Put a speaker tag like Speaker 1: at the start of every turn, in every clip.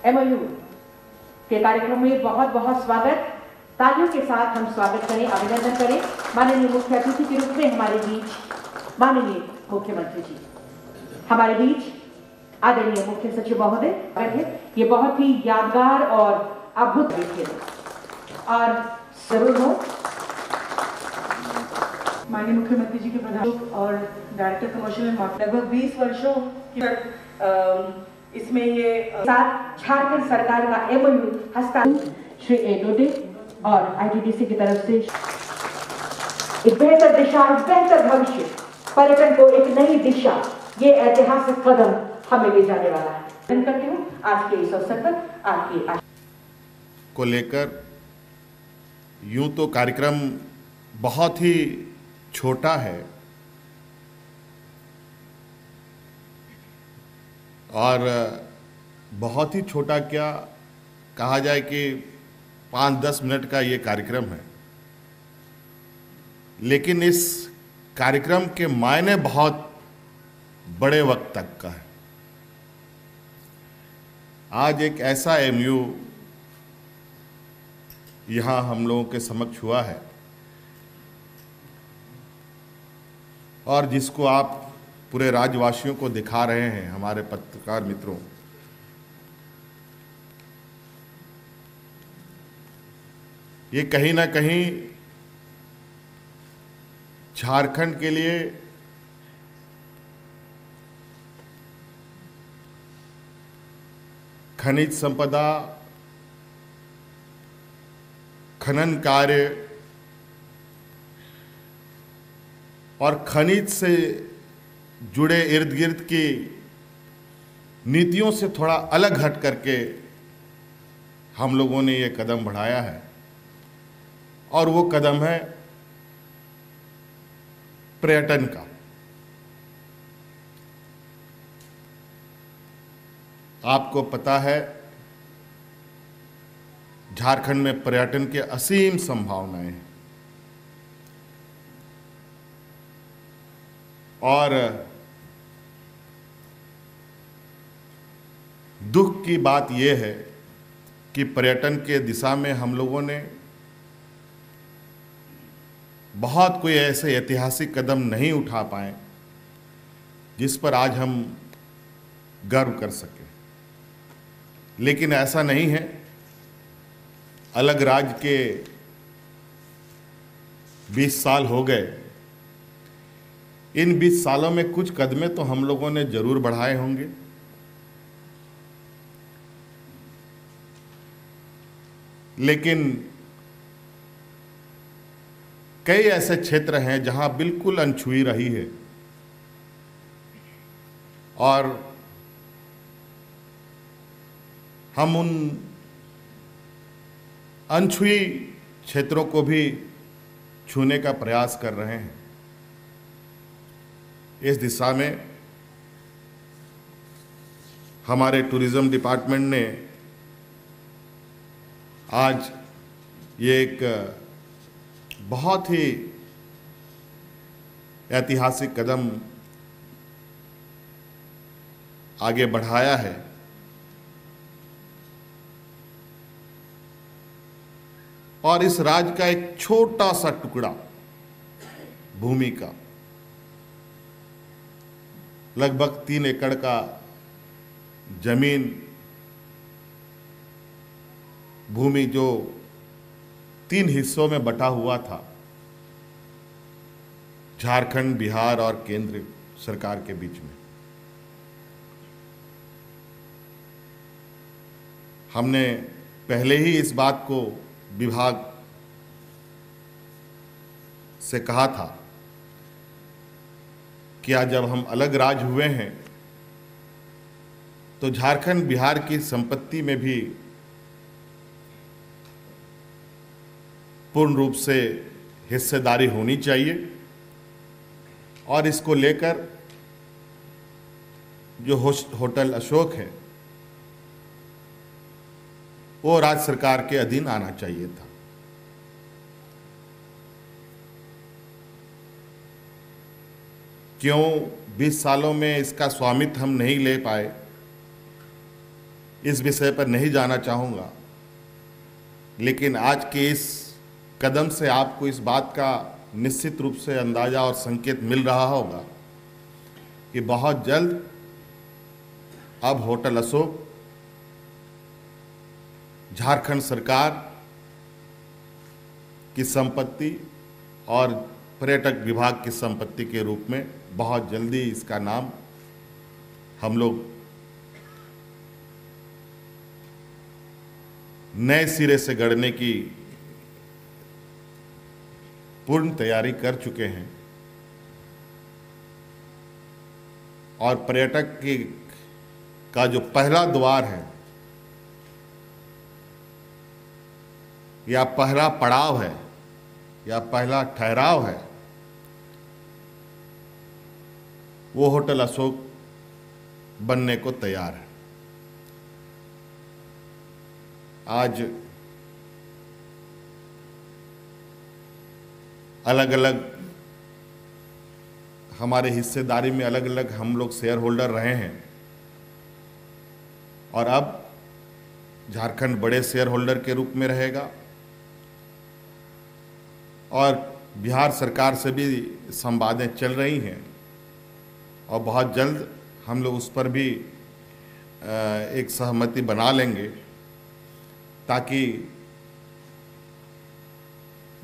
Speaker 1: MOU के कार्यक्रम में बहुत बहुत स्वागत। तालियों के साथ हम स्वागत करें, अभिनंदन करें माननीय मुख्य अतिथि के रूप में हमारे बीच माननीय मुख्यमंत्री जी, हमारे बीच आदरणीय मुख्य सचिव महोदय। ये बहुत ही यादगार और अद्भुत खेल और जरूर हो।
Speaker 2: माननीय मुख्यमंत्री जी के प्रधान और डायरेक्टर कमर्शियल एंड मार्केटिंग लगभग 20 वर्षों की इसमें ये
Speaker 1: साथ झारखंड सरकार का एमओयू हस्ताक्षर श्री ए डोडे और आईटीडीसी की तरफ से एक बेहतर दिशा, एक बेहतर भविष्य, पर्यटन को एक नई दिशा, ये ऐतिहासिक कदम हमें ले जाने वाला है। मैं करती हूँ आज के इस अवसर पर आपकी
Speaker 3: को लेकर यूं तो कार्यक्रम बहुत ही छोटा है और बहुत ही छोटा क्या कहा जाए कि 5-10 मिनट का ये कार्यक्रम है, लेकिन इस कार्यक्रम के मायने बहुत बड़े वक्त तक का है। आज एक ऐसा एमयू यहाँ हम लोगों के समक्ष हुआ है और जिसको आप पूरे राज्यवासियों को दिखा रहे हैं, हमारे पत्रकार मित्रों। ये कहीं ना कहीं झारखंड के लिए खनिज संपदा, खनन कार्य और खनिज से जुड़े इर्द गिर्द की नीतियों से थोड़ा अलग हट करके हम लोगों ने ये कदम बढ़ाया है और वो कदम है पर्यटन का। आपको पता है झारखंड में पर्यटन के असीम संभावनाएं हैं और दुख की बात यह है कि पर्यटन के दिशा में हम लोगों ने बहुत कोई ऐसे ऐतिहासिक कदम नहीं उठा पाए जिस पर आज हम गर्व कर सकें। लेकिन ऐसा नहीं है, अलग राज्य के 20 साल हो गए। इन 20 सालों में कुछ कदमें तो हम लोगों ने जरूर बढ़ाए होंगे, लेकिन कई ऐसे क्षेत्र हैं जहां बिल्कुल अनछुई रही है और हम उन अनछुई क्षेत्रों को भी छूने का प्रयास कर रहे हैं। इस दिशा में हमारे टूरिज्म डिपार्टमेंट ने आज ये एक बहुत ही ऐतिहासिक कदम आगे बढ़ाया है और इस राज्य का एक छोटा सा टुकड़ा भूमि का लगभग 3 एकड़ का जमीन भूमि जो 3 हिस्सों में बटा हुआ था, झारखंड, बिहार और केंद्र सरकार के बीच में। हमने पहले ही इस बात को विभाग से कहा था कि आज जब हम अलग राज्य हुए हैं तो झारखंड, बिहार की संपत्ति में भी पूर्ण रूप से हिस्सेदारी होनी चाहिए और इसको लेकर जो होटल अशोक है वो राज्य सरकार के अधीन आना चाहिए था। क्यों 20 सालों में इसका स्वामित्व हम नहीं ले पाए, इस विषय पर नहीं जाना चाहूँगा, लेकिन आज के इस कदम से आपको इस बात का निश्चित रूप से अंदाज़ा और संकेत मिल रहा होगा कि बहुत जल्द अब होटल अशोक झारखंड सरकार की संपत्ति और पर्यटक विभाग की संपत्ति के रूप में बहुत जल्दी इसका नाम हम लोग नए सिरे से गढ़ने की पूर्ण तैयारी कर चुके हैं और पर्यटक का जो पहला द्वार है या पहला पड़ाव है या पहला ठहराव है, वो होटल अशोक बनने को तैयार है। आज अलग अलग हमारे हिस्सेदारी में अलग अलग हम लोग शेयर होल्डर रहे हैं और अब झारखंड बड़े शेयर होल्डर के रूप में रहेगा और बिहार सरकार से भी संवादें चल रही हैं और बहुत जल्द हम लोग उस पर भी एक सहमति बना लेंगे ताकि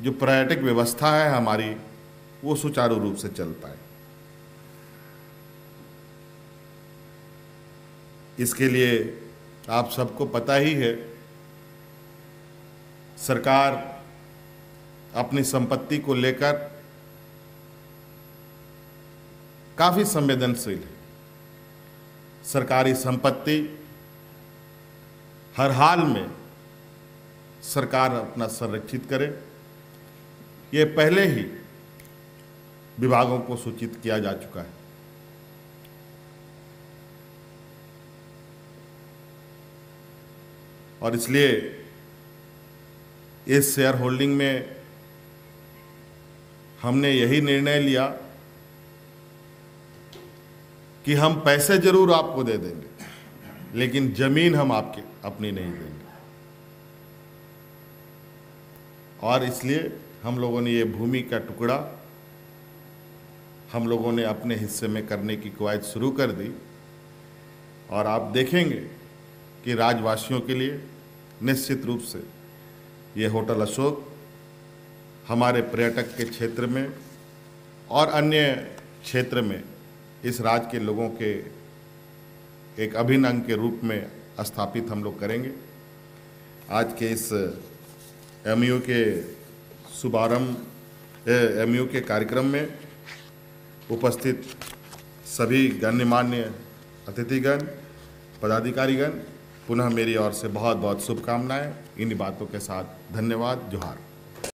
Speaker 3: जो पर्यटक व्यवस्था है हमारी वो सुचारू रूप से चल पाए। इसके लिए आप सबको पता ही है, सरकार अपनी संपत्ति को लेकर काफ़ी संवेदनशील है। सरकारी संपत्ति हर हाल में सरकार अपना संरक्षित करे, ये पहले ही विभागों को सूचित किया जा चुका है। और इसलिए इस शेयर होल्डिंग में हमने यही निर्णय लिया कि हम पैसे जरूर आपको दे देंगे, लेकिन जमीन हम आपकी अपनी नहीं देंगे। और इसलिए हम लोगों ने ये भूमि का टुकड़ा हम लोगों ने अपने हिस्से में करने की कवायद शुरू कर दी और आप देखेंगे कि राज्यवासियों के लिए निश्चित रूप से ये होटल अशोक हमारे पर्यटक के क्षेत्र में और अन्य क्षेत्र में इस राज्य के लोगों के एक अभिन्न अंग के रूप में स्थापित हम लोग करेंगे। आज के इस एमयू के शुभारंभ एमयू के कार्यक्रम में उपस्थित सभी गणमान्य अतिथिगण, पदाधिकारीगण, पुनः मेरी ओर से बहुत बहुत शुभकामनाएं। इन्हीं बातों के साथ धन्यवाद। जोहार।